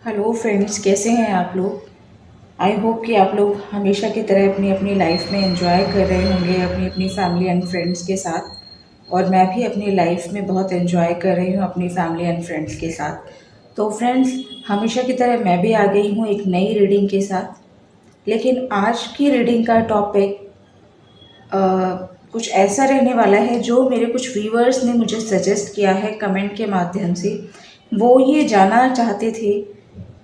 Hello friends, कैसे हैं आप लोग। आई होप कि आप लोग हमेशा की तरह अपनी अपनी लाइफ में एंजॉय कर रहे होंगे अपनी अपनी फैमिली एंड फ्रेंड्स के साथ। और मैं भी अपनी लाइफ में बहुत एंजॉय कर रही हूँ अपनी फैमिली एंड फ्रेंड्स के साथ। तो फ्रेंड्स, हमेशा की तरह मैं भी आ गई हूँ एक नई रीडिंग के साथ। लेकिन आज की रीडिंग का टॉपिक कुछ ऐसा रहने वाला है जो मेरे कुछ व्यूअर्स ने मुझे सजेस्ट किया है कमेंट के माध्यम से। वो ये जानना चाहते थे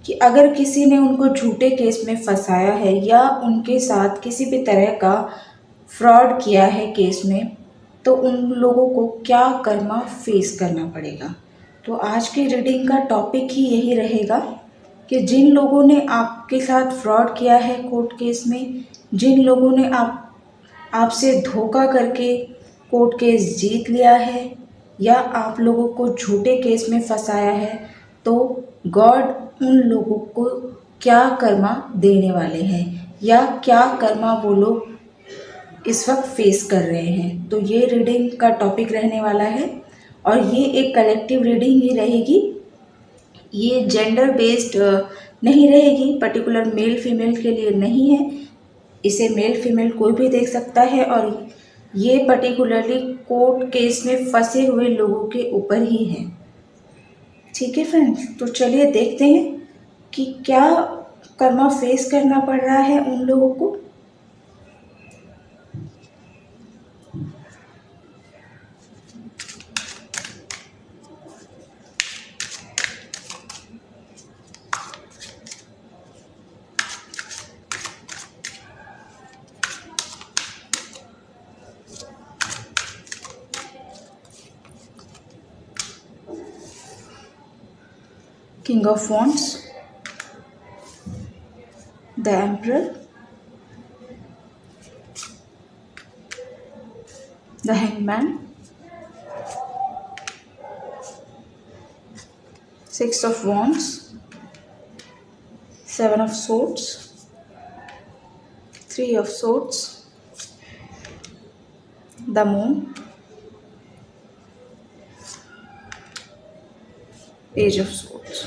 कि अगर किसी ने उनको झूठे केस में फंसाया है या उनके साथ किसी भी तरह का फ्रॉड किया है केस में, तो उन लोगों को क्या कर्मा फेस करना पड़ेगा। तो आज की रीडिंग का टॉपिक ही यही रहेगा कि जिन लोगों ने आपके साथ फ्रॉड किया है कोर्ट केस में, जिन लोगों ने आपसे धोखा करके कोर्ट केस जीत लिया है या आप लोगों को झूठे केस में फंसाया है, तो गॉड उन लोगों को क्या कर्मा देने वाले हैं या क्या कर्मा वो लोग इस वक्त फेस कर रहे हैं। तो ये रीडिंग का टॉपिक रहने वाला है और ये एक कलेक्टिव रीडिंग ही रहेगी। ये जेंडर बेस्ड नहीं रहेगी, पर्टिकुलर मेल फीमेल के लिए नहीं है। इसे मेल फीमेल कोई भी देख सकता है और ये पर्टिकुलरली कोर्ट केस में फंसे हुए लोगों के ऊपर ही है। ठीक है फ्रेंड्स, तो चलिए देखते हैं कि क्या कर्मा फेस करना पड़ रहा है उन लोगों को। King of Wands, the Emperor, the Hangman, Six of Wands, Seven of Swords, Three of Swords, the Moon, Page of Swords।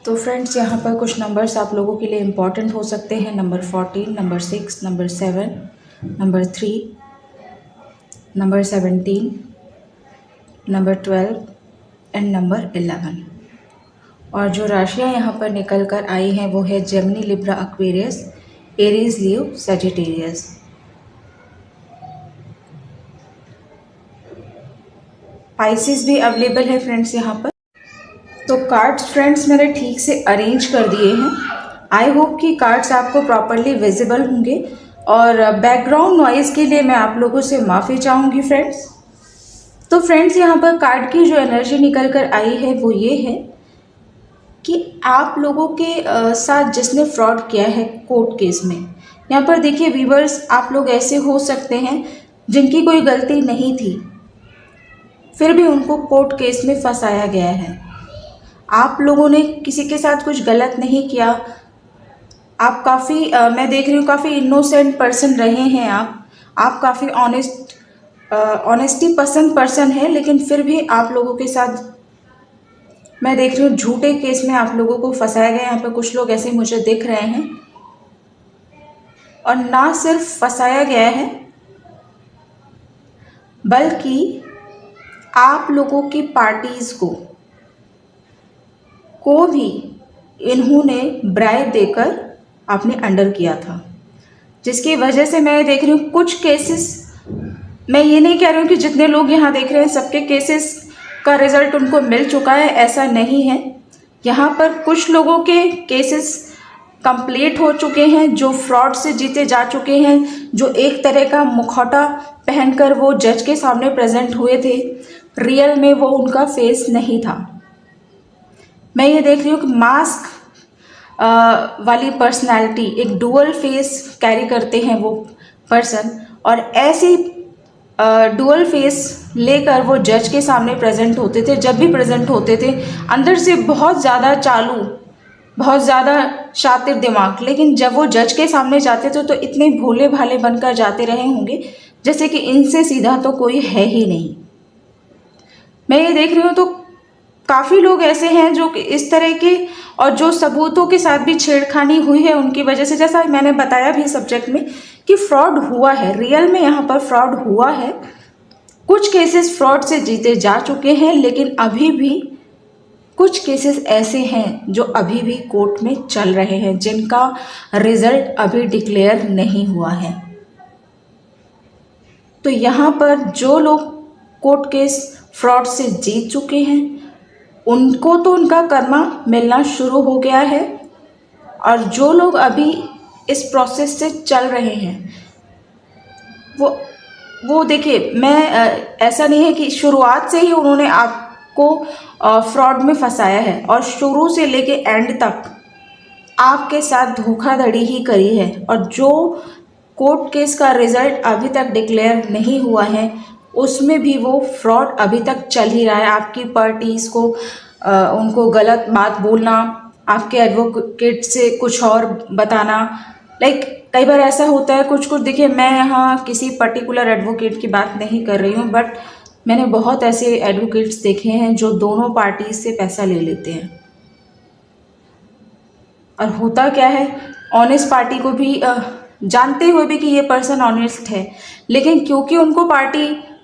तो फ्रेंड्स, यहाँ पर कुछ नंबर्स आप लोगों के लिए इम्पॉर्टेंट हो सकते हैं। Number 14, number 6, number 7, number 3, number 17, number 12 and number 11। और जो राशियाँ यहाँ पर निकल कर आई हैं वो है जेमिनी, लिब्रा, एक्वेरियस, एरीज, लियो, सजिटेरियस। पाइसिस भी अवेलेबल है फ्रेंड्स यहाँ पर। तो कार्ड्स फ्रेंड्स मैंने ठीक से अरेंज कर दिए हैं। आई होप कि कार्ड्स आपको प्रॉपरली विजिबल होंगे और बैकग्राउंड नॉइज़ के लिए मैं आप लोगों से माफ़ी चाहूँगी फ्रेंड्स। तो फ्रेंड्स, यहाँ पर कार्ड की जो एनर्जी निकल कर आई है वो ये है कि आप लोगों के साथ जिसने फ्रॉड किया है कोर्ट केस में, यहाँ पर देखिए व्यूवर्स, आप लोग ऐसे हो सकते हैं जिनकी कोई गलती नहीं थी, फिर भी उनको कोर्ट केस में फंसाया गया है। आप लोगों ने किसी के साथ कुछ गलत नहीं किया। आप काफ़ी मैं देख रही हूँ काफ़ी इनोसेंट पर्सन रहे हैं। आप काफ़ी ऑनेस्टी पसंद पर्सन है, लेकिन फिर भी आप लोगों के साथ मैं देख रही हूँ झूठे केस में आप लोगों को फंसाया गया। यहाँ पे कुछ लोग ऐसे मुझे दिख रहे हैं। और ना सिर्फ फंसाया गया है, बल्कि आप लोगों की पार्टीज को भी इन्होंने ब्राइब देकर आपने अंडर किया था, जिसकी वजह से मैं देख रही हूँ कुछ केसेस। मैं ये नहीं कह रही हूँ कि जितने लोग यहाँ देख रहे हैं सबके केसेस का रिजल्ट उनको मिल चुका है, ऐसा नहीं है। यहाँ पर कुछ लोगों के केसेस कंप्लीट हो चुके हैं जो फ्रॉड से जीते जा चुके हैं, जो एक तरह का मुखौटा पहनकर वो जज के सामने प्रेजेंट हुए थे, रियल में वो उनका फेस नहीं था। मैं ये देख रही हूँ कि मास्क वाली पर्सनालिटी, एक डुअल फेस कैरी करते हैं वो पर्सन, और ऐसी डुअल फेस लेकर वो जज के सामने प्रेजेंट होते थे। जब भी प्रेजेंट होते थे अंदर से बहुत ज़्यादा चालू, बहुत ज़्यादा शातिर दिमाग, लेकिन जब वो जज के सामने जाते थे तो इतने भोले भाले बनकर जाते रहे होंगे जैसे कि इनसे सीधा तो कोई है ही नहीं। मैं ये देख रही हूँ तो काफ़ी लोग ऐसे हैं जो कि इस तरह के, और जो सबूतों के साथ भी छेड़खानी हुई है उनकी वजह से, जैसा मैंने बताया भी सब्जेक्ट में कि फ्रॉड हुआ है, रियल में यहाँ पर फ्रॉड हुआ है। कुछ केसेस फ्रॉड से जीते जा चुके हैं, लेकिन अभी भी कुछ केसेस ऐसे हैं जो अभी भी कोर्ट में चल रहे हैं, जिनका रिजल्ट अभी डिक्लेयर नहीं हुआ है। तो यहाँ पर जो लोग कोर्ट केस फ्रॉड से जीत चुके हैं उनको तो उनका कर्मा मिलना शुरू हो गया है, और जो लोग अभी इस प्रोसेस से चल रहे हैं वो देखिए, मैं ऐसा नहीं है कि शुरुआत से ही उन्होंने आपको फ्रॉड में फंसाया है और शुरू से लेके एंड तक आपके साथ धोखाधड़ी ही करी है, और जो कोर्ट केस का रिजल्ट अभी तक डिक्लेयर नहीं हुआ है उसमें भी वो फ्रॉड अभी तक चल ही रहा है। आपकी पार्टीज़ को उनको गलत बात बोलना, आपके एडवोकेट से कुछ और बताना, लाइक कई बार ऐसा होता है कुछ देखिए, मैं यहाँ किसी पर्टिकुलर एडवोकेट की बात नहीं कर रही हूँ, बट मैंने बहुत ऐसे एडवोकेट्स देखे हैं जो दोनों पार्टी से पैसा ले लेते हैं। और होता क्या है, ऑनेस्ट पार्टी को भी जानते हुए भी कि ये पर्सन ऑनेस्ट है, लेकिन क्योंकि उनको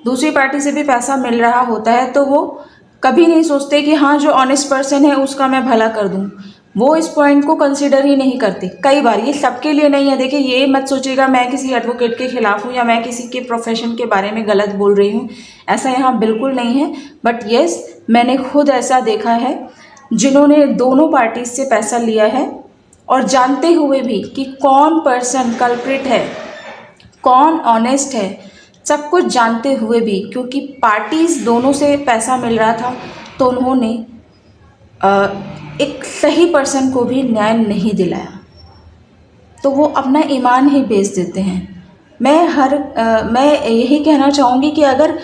दूसरी पार्टी से भी पैसा मिल रहा होता है तो वो कभी नहीं सोचते कि हाँ जो ऑनेस्ट पर्सन है उसका मैं भला कर दूँ। वो इस पॉइंट को कंसिडर ही नहीं करते। कई बार, ये सबके लिए नहीं है। देखिए, ये मत सोचिएगा मैं किसी एडवोकेट के खिलाफ हूँ या मैं किसी के प्रोफेशन के बारे में गलत बोल रही हूँ, ऐसा यहाँ बिल्कुल नहीं है। बट येस, मैंने खुद ऐसा देखा है जिन्होंने दोनों पार्टी से पैसा लिया है, और जानते हुए भी कि कौन पर्सन कल्प्रिट है, कौन ऑनेस्ट है, सब कुछ जानते हुए भी क्योंकि पार्टीज दोनों से पैसा मिल रहा था तो उन्होंने एक सही पर्सन को भी न्याय नहीं दिलाया, तो वो अपना ईमान ही बेच देते हैं। मैं यही कहना चाहूँगी कि अगर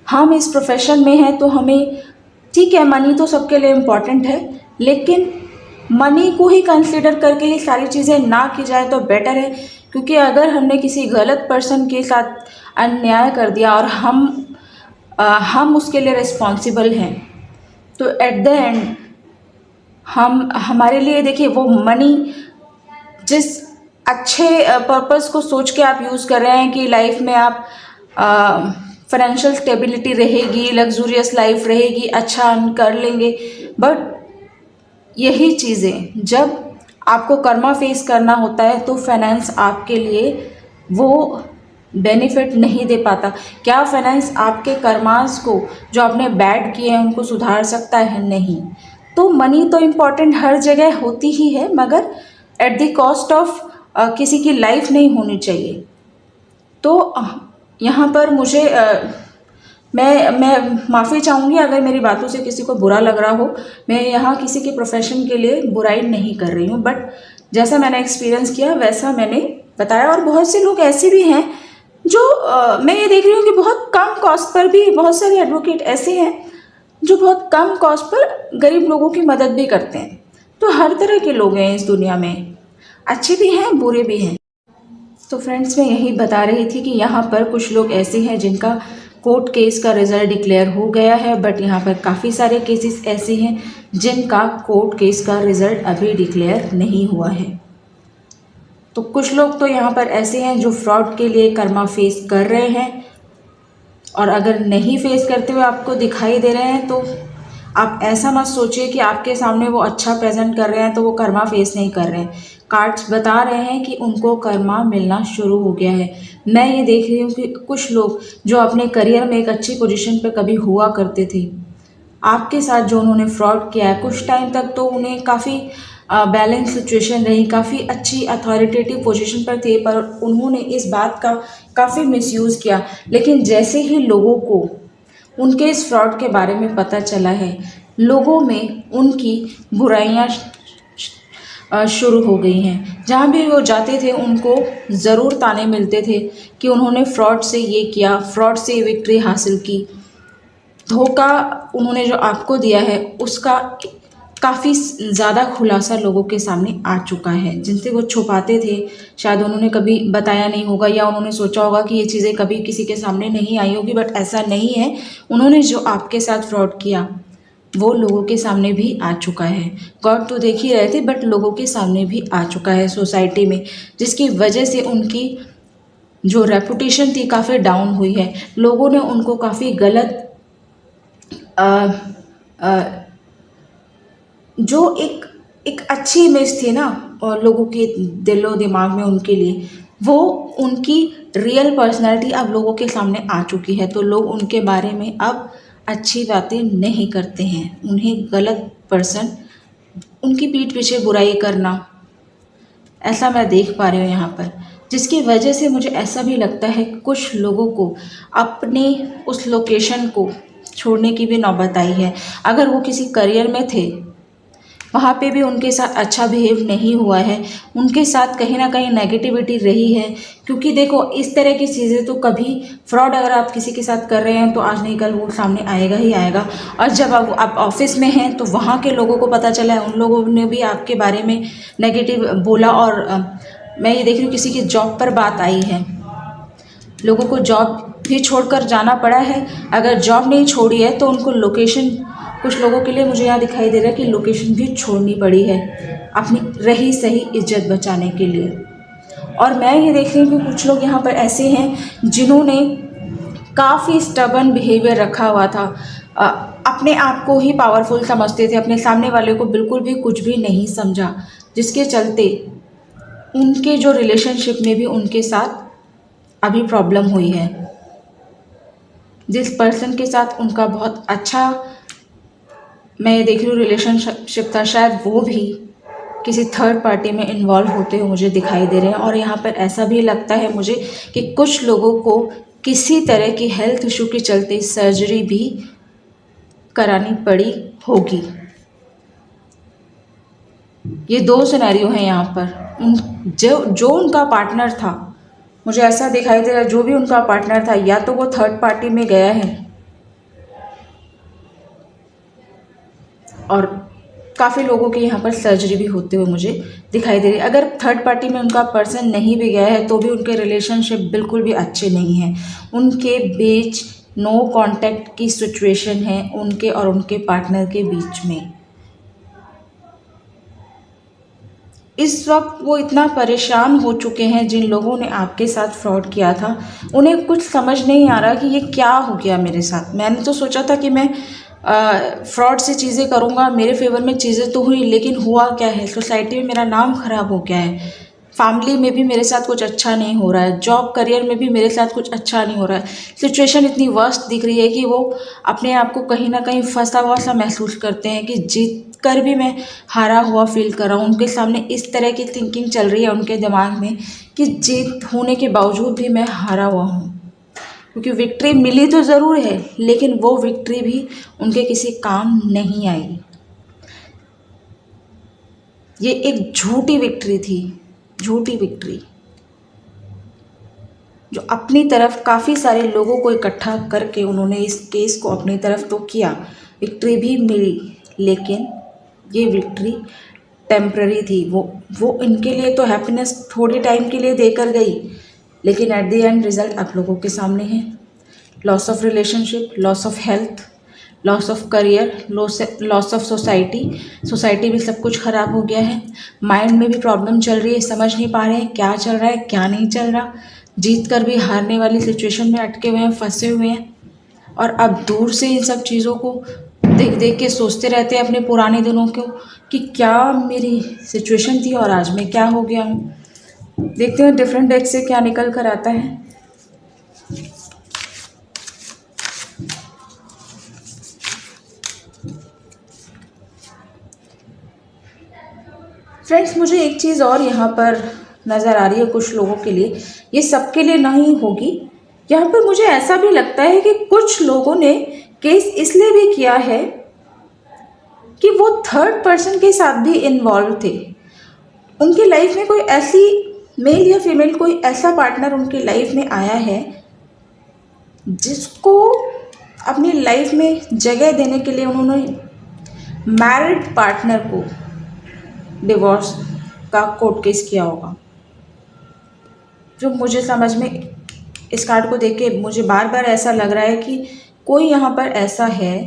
हम इस प्रोफेशन में हैं तो हमें, ठीक है, मनी तो सबके लिए इम्पॉर्टेंट है, लेकिन मनी को ही कंसीडर करके ये सारी चीज़ें ना की जाए तो बेटर है। क्योंकि अगर हमने किसी गलत पर्सन के साथ अन्याय कर दिया और हम उसके लिए रिस्पॉन्सिबल हैं, तो एट द एंड हमारे लिए, देखिए, वो मनी जिस अच्छे पर्पस को सोच के आप यूज़ कर रहे हैं कि लाइफ में आप फाइनेंशियल स्टेबिलिटी रहेगी, लग्जूरियस लाइफ रहेगी, अच्छा अर्न कर लेंगे, बट यही चीज़ें जब आपको कर्मा फेस करना होता है तो फाइनेंस आपके लिए वो बेनिफिट नहीं दे पाता। क्या फाइनेंस आपके कर्मास को जो आपने बैड किए हैं उनको सुधार सकता है? नहीं। तो मनी तो इम्पॉर्टेंट हर जगह होती ही है, मगर एट द कॉस्ट ऑफ किसी की लाइफ नहीं होनी चाहिए। तो यहाँ पर मुझे मैं माफ़ी चाहूँगी अगर मेरी बातों से किसी को बुरा लग रहा हो। मैं यहाँ किसी के प्रोफेशन के लिए बुराई नहीं कर रही हूँ, बट जैसा मैंने एक्सपीरियंस किया वैसा मैंने बताया। और बहुत से लोग ऐसे भी हैं जो मैं ये देख रही हूँ कि बहुत कम कॉस्ट पर भी बहुत सारे एडवोकेट ऐसे हैं जो बहुत कम कॉस्ट पर गरीब लोगों की मदद भी करते हैं। तो हर तरह के लोग हैं इस दुनिया में, अच्छे भी हैं, बुरे भी हैं। तो फ्रेंड्स, मैं यही बता रही थी कि यहाँ पर कुछ लोग ऐसे हैं जिनका कोर्ट केस का रिजल्ट डिक्लेयर हो गया है, बट यहाँ पर काफ़ी सारे केसेस ऐसे हैं जिनका कोर्ट केस का रिजल्ट अभी डिक्लेयर नहीं हुआ है। तो कुछ लोग तो यहाँ पर ऐसे हैं जो फ्रॉड के लिए कर्मा फेस कर रहे हैं, और अगर नहीं फेस करते हुए आपको दिखाई दे रहे हैं तो आप ऐसा मत सोचिए कि आपके सामने वो अच्छा प्रेजेंट कर रहे हैं तो वो कर्मा फेस नहीं कर रहे हैं। कार्ड्स बता रहे हैं कि उनको कर्मा मिलना शुरू हो गया है। मैं ये देख रही हूँ कि कुछ लोग जो अपने करियर में एक अच्छी पोजीशन पर कभी हुआ करते थे, आपके साथ जो उन्होंने फ्रॉड किया है, कुछ टाइम तक तो उन्हें काफ़ी बैलेंस सिचुएशन रही, काफ़ी अच्छी अथॉरिटेटिव पोजीशन पर थे, पर उन्होंने इस बात का काफ़ी मिसयूज़ किया। लेकिन जैसे ही लोगों को उनके इस फ्रॉड के बारे में पता चला है, लोगों में उनकी बुराइयां शुरू हो गई हैं। जहाँ भी वो जाते थे उनको ज़रूर ताने मिलते थे कि उन्होंने फ्रॉड से ये किया, फ्रॉड से विक्ट्री हासिल की। धोखा उन्होंने जो आपको दिया है उसका काफ़ी ज़्यादा खुलासा लोगों के सामने आ चुका है, जिनसे वो छुपाते थे। शायद उन्होंने कभी बताया नहीं होगा या उन्होंने सोचा होगा कि ये चीज़ें कभी किसी के सामने नहीं आई होगी, बट ऐसा नहीं है। उन्होंने जो आपके साथ फ्रॉड किया वो लोगों के सामने भी आ चुका है। गॉड तो देख ही रहे थे, बट लोगों के सामने भी आ चुका है सोसाइटी में, जिसकी वजह से उनकी जो रेपुटेशन थी काफ़ी डाउन हुई है। लोगों ने उनको काफ़ी गलत आ, आ, जो एक अच्छी इमेज थी ना और लोगों के दिलो दिमाग में उनके लिए, वो उनकी रियल पर्सनैलिटी अब लोगों के सामने आ चुकी है। तो लोग उनके बारे में अब अच्छी बातें नहीं करते हैं। उन्हें गलत पर्सन, उनकी पीठ पीछे बुराई करना, ऐसा मैं देख पा रही हूँ यहाँ पर, जिसकी वजह से मुझे ऐसा भी लगता है कि कुछ लोगों को अपने उस लोकेशन को छोड़ने की भी नौबत आई है। अगर वो किसी करियर में थे, वहाँ पे भी उनके साथ अच्छा बिहेव नहीं हुआ है, उनके साथ कहीं ना कहीं नेगेटिविटी रही है। क्योंकि देखो, इस तरह की चीज़ें तो कभी, फ्रॉड अगर आप किसी के साथ कर रहे हैं तो आज नहीं कल वो सामने आएगा ही आएगा। और जब आप ऑफिस में हैं तो वहाँ के लोगों को पता चला है, उन लोगों ने भी आपके बारे में नेगेटिव बोला। और मैं ये देख रही हूँ किसी की जॉब पर बात आई है, लोगों को जॉब भी छोड़कर जाना पड़ा है। अगर जॉब नहीं छोड़ी है तो उनको लोकेशन, कुछ लोगों के लिए मुझे यहाँ दिखाई दे रहा है कि लोकेशन भी छोड़नी पड़ी है अपनी रही सही इज्जत बचाने के लिए। और मैं ये देख रही हूँ कि कुछ लोग यहाँ पर ऐसे हैं जिन्होंने काफ़ी स्टबर्न बिहेवियर रखा हुआ था। अपने आप को ही पावरफुल समझते थे, अपने सामने वाले को बिल्कुल भी कुछ भी नहीं समझा, जिसके चलते उनके जो रिलेशनशिप में भी उनके साथ अभी प्रॉब्लम हुई है। जिस पर्सन के साथ उनका बहुत अच्छा, मैं ये देख रही हूँ, रिलेशनशिप था, शायद वो भी किसी थर्ड पार्टी में इन्वॉल्व होते हुए मुझे दिखाई दे रहे हैं। और यहाँ पर ऐसा भी लगता है मुझे कि कुछ लोगों को किसी तरह की हेल्थ इशू के चलते सर्जरी भी करानी पड़ी होगी। ये दो सिनेरियो हैं यहाँ पर। जो उनका पार्टनर था, मुझे ऐसा दिखाई दे रहा है, जो भी उनका पार्टनर था या तो वो थर्ड पार्टी में गया है, और काफ़ी लोगों के यहाँ पर सर्जरी भी होते हुए मुझे दिखाई दे रही है। अगर थर्ड पार्टी में उनका पर्सन नहीं भी गया है तो भी उनके रिलेशनशिप बिल्कुल भी अच्छे नहीं हैं। उनके बीच नो कांटेक्ट की सिचुएशन है उनके और उनके पार्टनर के बीच में। इस वक्त वो इतना परेशान हो चुके हैं, जिन लोगों ने आपके साथ फ्रॉड किया था, उन्हें कुछ समझ नहीं आ रहा कि ये क्या हो गया मेरे साथ। मैंने तो सोचा था कि मैं फ्रॉड से चीज़ें करूँगा, मेरे फेवर में चीज़ें तो हुई, लेकिन हुआ क्या है, सोसाइटी में मेरा नाम खराब हो गया है, फैमिली में भी मेरे साथ कुछ अच्छा नहीं हो रहा है, जॉब करियर में भी मेरे साथ कुछ अच्छा नहीं हो रहा है। सिचुएशन इतनी वर्स्ट दिख रही है कि वो अपने आप को कहीं ना कहीं फंसा हुआ सा महसूस करते हैं कि जीत कर भी मैं हारा हुआ फील कर रहा हूँ। उनके सामने इस तरह की थिंकिंग चल रही है उनके दिमाग में कि जीत होने के बावजूद भी मैं हारा हुआ हूँ, क्योंकि विक्ट्री मिली तो ज़रूर है लेकिन वो विक्ट्री भी उनके किसी काम नहीं आई। ये एक झूठी विक्ट्री थी, झूठी विक्ट्री, जो अपनी तरफ काफ़ी सारे लोगों को इकट्ठा करके उन्होंने इस केस को अपनी तरफ तो किया, विक्ट्री भी मिली, लेकिन ये विक्ट्री टेम्प्ररी थी। वो इनके लिए तो हैप्पीनेस थोड़ी टाइम के लिए देकर गई, लेकिन एट द एंड रिजल्ट आप लोगों के सामने है। Loss of relationship, loss of health, loss of career, loss of society भी सब कुछ ख़राब हो गया है। माइंड में भी प्रॉब्लम चल रही है, समझ नहीं पा रहे हैं क्या चल रहा है क्या नहीं चल रहा, जीत कर भी हारने वाली सिचुएशन में अटके हुए हैं, फंसे हुए हैं। और अब दूर से इन सब चीज़ों को देख देख के सोचते रहते हैं अपने पुराने दिनों को कि क्या मेरी सिचुएशन थी और आज मैं क्या हो गया हूँ। देखते हैं डिफरेंट डेक से क्या निकल कर आता है। फ्रेंड्स, मुझे एक चीज़ और यहाँ पर नज़र आ रही है कुछ लोगों के लिए, ये सबके लिए नहीं होगी। यहाँ पर मुझे ऐसा भी लगता है कि कुछ लोगों ने केस इसलिए भी किया है कि वो थर्ड पर्सन के साथ भी इन्वॉल्व थे। उनकी लाइफ में कोई ऐसी मेल या फीमेल, कोई ऐसा पार्टनर उनकी लाइफ में आया है जिसको अपनी लाइफ में जगह देने के लिए उन्होंने मैरिड पार्टनर को डिवोर्स का कोर्ट केस किया होगा। जो मुझे समझ में, इस कार्ड को देख के मुझे बार बार ऐसा लग रहा है कि कोई यहाँ पर ऐसा है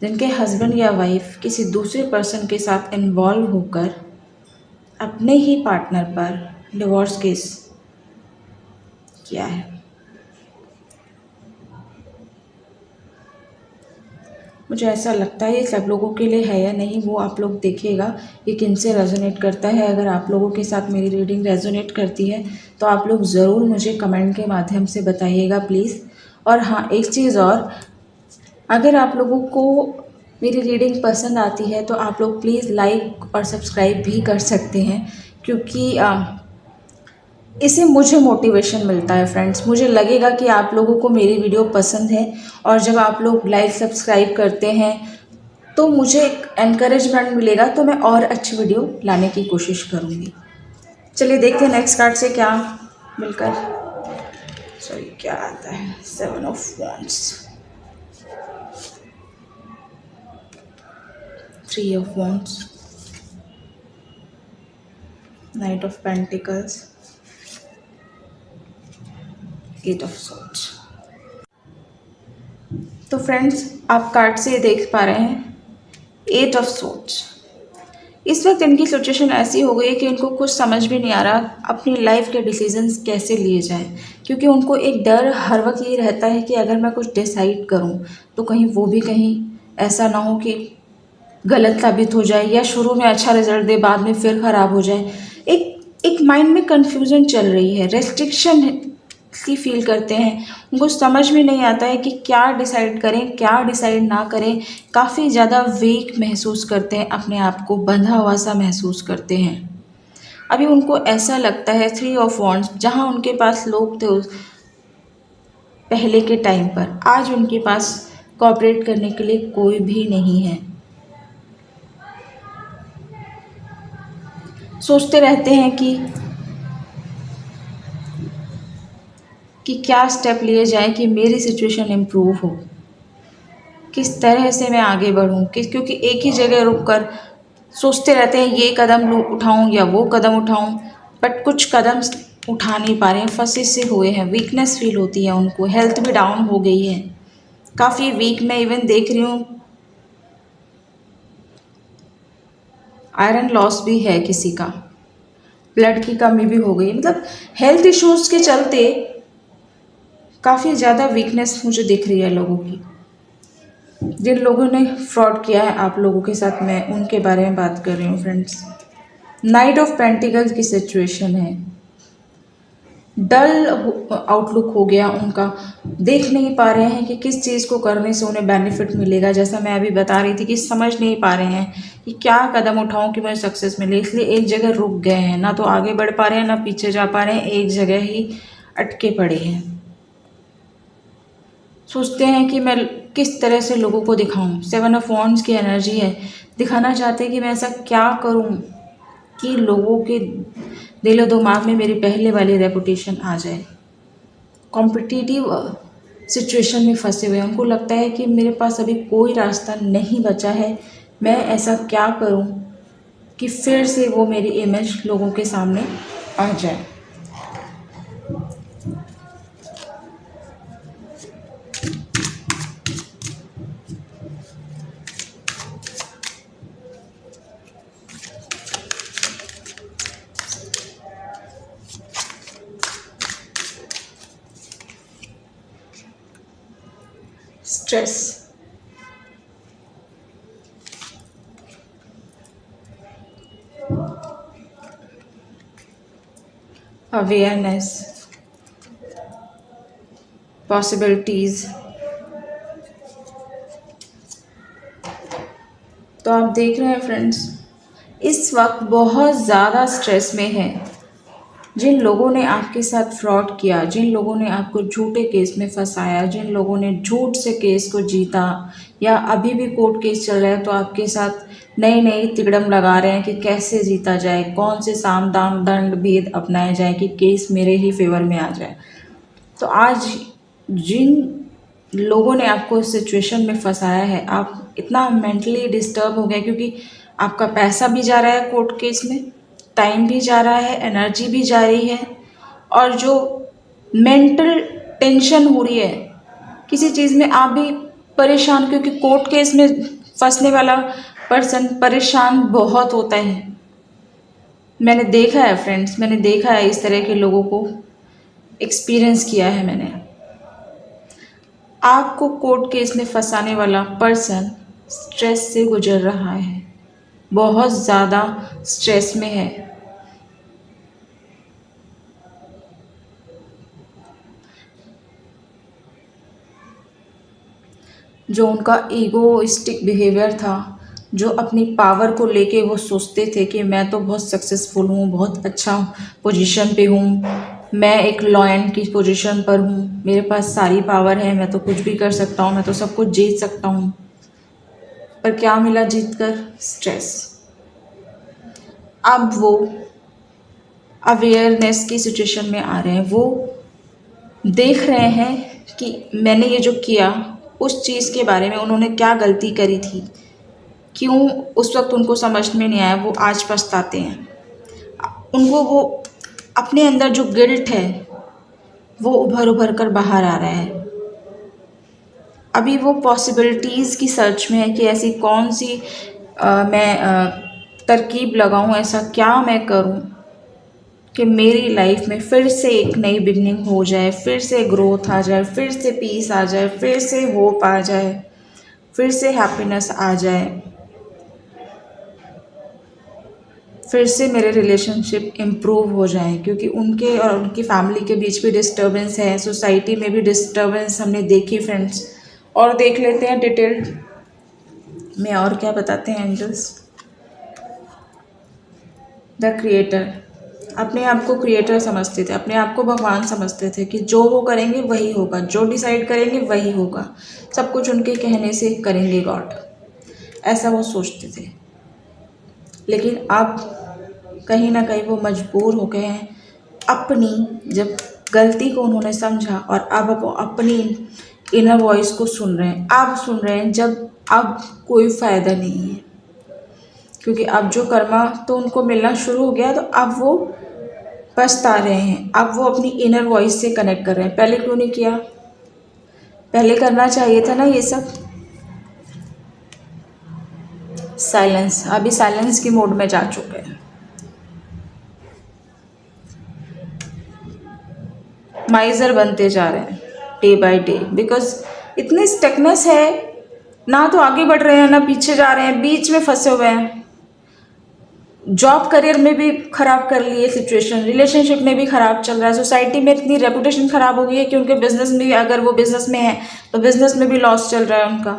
जिनके हस्बैंड या वाइफ किसी दूसरे पर्सन के साथ इन्वॉल्व होकर अपने ही पार्टनर पर डिवोर्स केस किया है। मुझे ऐसा लगता है ये सब लोगों के लिए है या नहीं वो आप लोग देखिएगा ये किन से रेजोनेट करता है। अगर आप लोगों के साथ मेरी रीडिंग रेजोनेट करती है तो आप लोग ज़रूर मुझे कमेंट के माध्यम से बताइएगा प्लीज़। और हाँ, एक चीज़ और, अगर आप लोगों को मेरी रीडिंग पसंद आती है तो आप लोग प्लीज़ लाइक और सब्सक्राइब भी कर सकते हैं, क्योंकि इससे मुझे मोटिवेशन मिलता है फ्रेंड्स। मुझे लगेगा कि आप लोगों को मेरी वीडियो पसंद है और जब आप लोग लाइक सब्सक्राइब करते हैं तो मुझे एक एनकरेजमेंट मिलेगा, तो मैं और अच्छी वीडियो लाने की कोशिश करूँगी। चलिए देखते हैं नेक्स्ट कार्ड से क्या मिलकर, सॉरी क्या आता है। 7 of wands, 3 of wands, night of pentacles, 8 of swords. तो फ्रेंड्स आप कार्ड से देख पा रहे हैं 8 ऑफ सॉर्ड्स। इस वक्त इनकी सिचुएशन ऐसी हो गई है कि इनको कुछ समझ भी नहीं आ रहा अपनी लाइफ के डिसीजंस कैसे लिए जाएं, क्योंकि उनको एक डर हर वक्त ये रहता है कि अगर मैं कुछ डिसाइड करूं तो कहीं वो भी कहीं ऐसा ना हो कि गलत साबित हो जाए या शुरू में अच्छा रिजल्ट दे बाद में फिर ख़राब हो जाए। एक माइंड में कन्फ्यूज़न चल रही है, रेस्ट्रिक्शन सी फील करते हैं। उनको समझ में नहीं आता है कि क्या डिसाइड करें क्या डिसाइड ना करें। काफ़ी ज़्यादा वीक महसूस करते हैं, अपने आप को बंधा हुआ सा महसूस करते हैं। अभी उनको ऐसा लगता है 3 ऑफ वॉन्ड्स, जहाँ उनके पास लोग थे उस पहले के टाइम पर, आज उनके पास कोऑपरेट करने के लिए कोई भी नहीं है। सोचते रहते हैं कि क्या स्टेप लिए जाए कि मेरी सिचुएशन इम्प्रूव हो, किस तरह से मैं आगे बढ़ूं, क्योंकि एक ही जगह रुककर सोचते रहते हैं ये कदम उठाऊं या वो कदम उठाऊं, बट कुछ कदम उठा नहीं पा रहे हैं, फंसे से हुए हैं। वीकनेस फील होती है उनको, हेल्थ भी डाउन हो गई है, काफ़ी वीक। मैं इवन देख रही हूँ आयरन लॉस भी है किसी का, ब्लड की कमी भी हो गई, मतलब हेल्थ इश्यूज़ के चलते काफ़ी ज़्यादा वीकनेस मुझे दिख रही है लोगों की। जिन लोगों ने फ्रॉड किया है आप लोगों के साथ, मैं उनके बारे में बात कर रही हूँ फ्रेंड्स। नाइट ऑफ पेंटिकल्स की सिचुएशन है, डल आउटलुक हो गया उनका, देख नहीं पा रहे हैं कि किस चीज़ को करने से उन्हें बेनिफिट मिलेगा। जैसा मैं अभी बता रही थी कि समझ नहीं पा रहे हैं कि क्या कदम उठाऊं कि मुझे सक्सेस मिले, इसलिए एक जगह रुक गए हैं, ना तो आगे बढ़ पा रहे हैं ना पीछे जा पा रहे हैं, एक जगह ही अटके पड़े हैं। सोचते हैं कि मैं किस तरह से लोगों को दिखाऊं। 7 ऑफ वॉन्ड्स की एनर्जी है, दिखाना चाहते हैं कि मैं ऐसा क्या करूं कि लोगों के दिलो दिमाग में मेरी पहले वाली रेपुटेशन आ जाए। कॉम्पिटिटिव सिचुएशन में फंसे हुए हैं, उनको लगता है कि मेरे पास अभी कोई रास्ता नहीं बचा है, मैं ऐसा क्या करूं कि फिर से वो मेरी इमेज लोगों के सामने आ जाए। Stress, awareness, possibilities. तो आप देख रहे हैं फ्रेंड्स, इस वक्त बहुत ज़्यादा स्ट्रेस में है। जिन लोगों ने आपके साथ फ्रॉड किया, जिन लोगों ने आपको झूठे केस में फंसाया, जिन लोगों ने झूठ से केस को जीता या अभी भी कोर्ट केस चल रहा है तो आपके साथ नई नई तिकड़म लगा रहे हैं कि कैसे जीता जाए, कौन से साम दाम दंड भेद अपनाया जाए कि केस मेरे ही फेवर में आ जाए। तो आज जिन लोगों ने आपको इस सिचुएशन में फंसाया है, आप इतना मेंटली डिस्टर्ब हो गए क्योंकि आपका पैसा भी जा रहा है कोर्ट केस में, टाइम भी जा रहा है, एनर्जी भी जा रही है, और जो मेंटल टेंशन हो रही है किसी चीज़ में, आप भी परेशान, क्योंकि कोर्ट केस में फंसने वाला पर्सन परेशान बहुत होता है। मैंने देखा है फ्रेंड्स, मैंने देखा है इस तरह के लोगों को, एक्सपीरियंस किया है मैंने। आपको कोर्ट केस में फंसाने वाला पर्सन स्ट्रेस से गुजर रहा है, बहुत ज़्यादा स्ट्रेस में है। जो उनका ईगोइस्टिक बिहेवियर था, जो अपनी पावर को लेके वो सोचते थे कि मैं तो बहुत सक्सेसफुल हूँ, बहुत अच्छा पोजीशन पे हूँ, मैं एक लॉयन की पोजीशन पर हूँ, मेरे पास सारी पावर है, मैं तो कुछ भी कर सकता हूँ, मैं तो सब कुछ जीत सकता हूँ। पर क्या मिला जीत कर? स्ट्रेस। अब वो अवेयरनेस की सिचुएशन में आ रहे हैं, वो देख रहे हैं कि मैंने ये जो किया उस चीज़ के बारे में उन्होंने क्या गलती करी थी, क्यों उस वक्त उनको समझ में नहीं आया, वो आज पछताते हैं। उनको वो अपने अंदर जो गिल्ट है वो उभर उभर कर बाहर आ रहा है। अभी वो पॉसिबिलिटीज़ की सर्च में है कि ऐसी कौन सी मैं तरकीब लगाऊं, ऐसा क्या मैं करूं कि मेरी लाइफ में फिर से एक नई बिगनिंग हो जाए, फिर से ग्रोथ आ जाए, फिर से पीस आ जाए, फिर से होप आ जाए, फिर से हैप्पीनेस आ जाए, फिर से मेरे रिलेशनशिप इम्प्रूव हो जाए। क्योंकि उनके और उनकी फैमिली के बीच भी डिस्टर्बेंस है, सोसाइटी में भी डिस्टर्बेंस हमने देखी फ्रेंड्स। और देख लेते हैं डिटेल्ड में और क्या बताते हैं एंजल्स। द क्रिएटर अपने आप को क्रिएटर समझते थे, अपने आप को भगवान समझते थे कि जो वो करेंगे वही होगा, जो डिसाइड करेंगे वही होगा, सब कुछ उनके कहने से करेंगे गॉड, ऐसा वो सोचते थे। लेकिन अब कहीं ना कहीं वो मजबूर हो गए हैं, अपनी जब गलती को उन्होंने समझा और अब वो अपनी इनर वॉइस को सुन रहे हैं। अब सुन रहे हैं जब अब कोई फ़ायदा नहीं है, क्योंकि अब जो कर्मा तो उनको मिलना शुरू हो गया, तो अब वो पछता रहे हैं। अब वो अपनी इनर वॉइस से कनेक्ट कर रहे हैं। पहले क्यों नहीं किया? पहले करना चाहिए था ना ये सब। साइलेंस, अभी साइलेंस की मोड में जा चुके हैं। माइजर बनते जा रहे हैं डे बाय डे, बिकॉज इतनी स्टकनेस है, ना तो आगे बढ़ रहे हैं ना पीछे जा रहे हैं, बीच में फंसे हुए हैं। जॉब करियर में भी ख़राब कर ली है सिचुएशन, रिलेशनशिप में भी ख़राब चल रहा है, सोसाइटी में इतनी रेपुटेशन ख़राब हो गई है कि उनके बिजनेस में भी, अगर वो बिज़नेस में है तो बिज़नेस में भी लॉस चल रहा है उनका,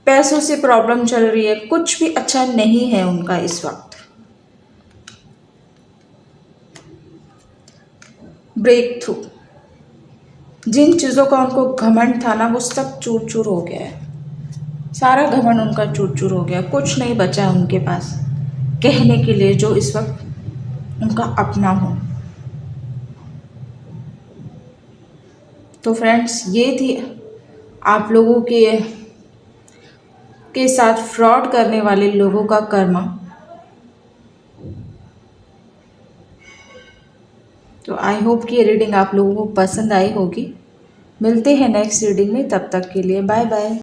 पैसों से प्रॉब्लम चल रही है, कुछ भी अच्छा नहीं है उनका इस वक्त। ब्रेक थ्रू, जिन चीज़ों का उनको घमंड था ना, वो सब चूर चूर हो गया है, सारा घमंड उनका चूर चूर हो गया, कुछ नहीं बचा उनके पास कहने के लिए जो इस वक्त उनका अपना हो। तो फ्रेंड्स, ये थी आप लोगों के साथ फ्रॉड करने वाले लोगों का कर्मा। तो आई होप कि ये रीडिंग आप लोगों को पसंद आई होगी। मिलते हैं नेक्स्ट रीडिंग में, तब तक के लिए बाय बाय।